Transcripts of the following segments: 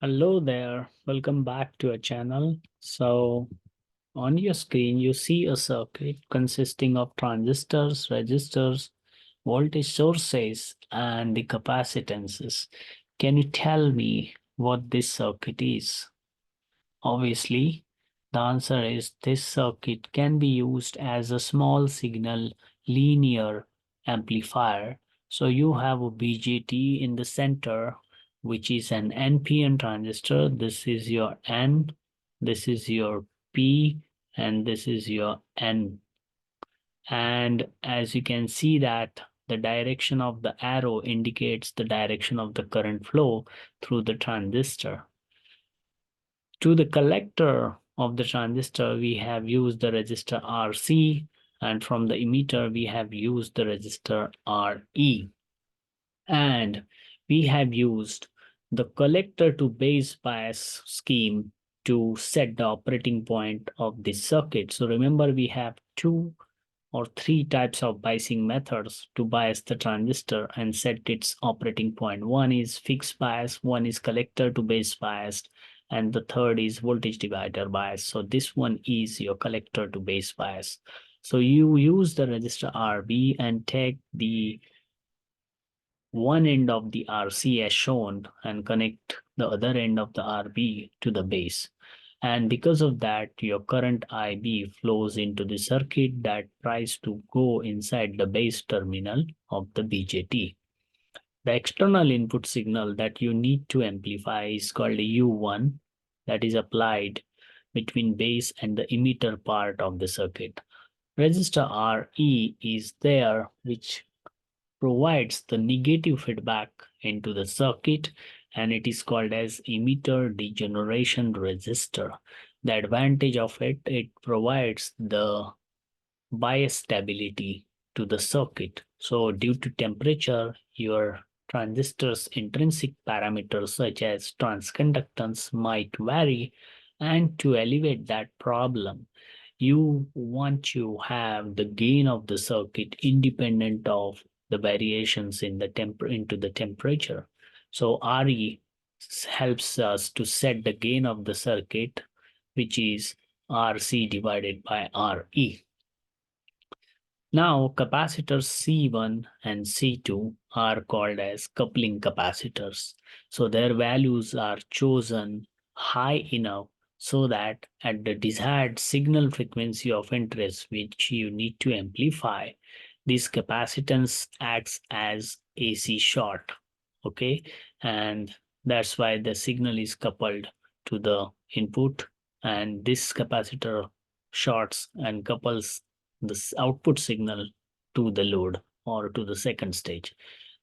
Hello there, welcome back to our channel. So on your screen, you see a circuit consisting of transistors, resistors, voltage sources, and the capacitances. Can you tell me what this circuit is? Obviously, the answer is this circuit can be used as a small signal linear amplifier. So you have a BJT in the center, which is an NPN transistor. This is your N, this is your P, and this is your N. And as you can see that the direction of the arrow indicates the direction of the current flow through the transistor. To the collector of the transistor, we have used the resistor RC, and from the emitter, we have used the resistor RE. And we have used the collector to base bias scheme to set the operating point of this circuit. So remember, we have two or three types of biasing methods to bias the transistor and set its operating point. One is fixed bias, one is collector to base biased, and the third is voltage divider bias. So this one is your collector to base bias. So you use the resistor RB and take the one end of the RC as shown and connect the other end of the RB to the base. And because of that, your current IB flows into the circuit that tries to go inside the base terminal of the BJT. The external input signal that you need to amplify is called U1, that is applied between base and the emitter part of the circuit. Resistor RE is there, which provides the negative feedback into the circuit, and it is called as emitter degeneration resistor. The advantage of it provides the bias stability to the circuit. So due to temperature, your transistor's intrinsic parameters such as transconductance might vary, and to alleviate that problem, you want to have the gain of the circuit independent of the variations in the into the temperature. So RE helps us to set the gain of the circuit, which is RC divided by RE. Now, capacitors C1 and C2 are called as coupling capacitors. So their values are chosen high enough so that at the desired signal frequency of interest, which you need to amplify, this capacitance acts as AC short. Okay, and that's why the signal is coupled to the input, and this capacitor shorts and couples this output signal to the load or to the second stage.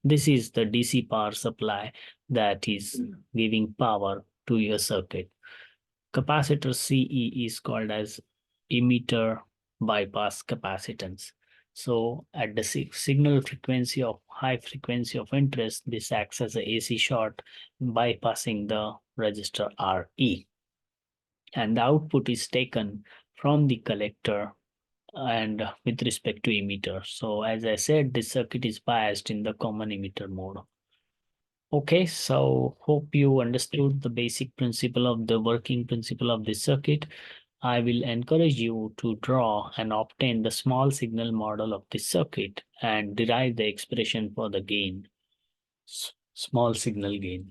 This is the DC power supply that is giving power to your circuit. Capacitor CE is called as emitter bypass capacitance. So at the signal frequency of high frequency of interest, this acts as a AC short bypassing the resistor RE. And the output is taken from the collector and with respect to emitter. So as I said, this circuit is biased in the common emitter mode. Okay, so hope you understood the basic principle of the working principle of this circuit. I will encourage you to draw and obtain the small signal model of this circuit and derive the expression for the gain, small signal gain.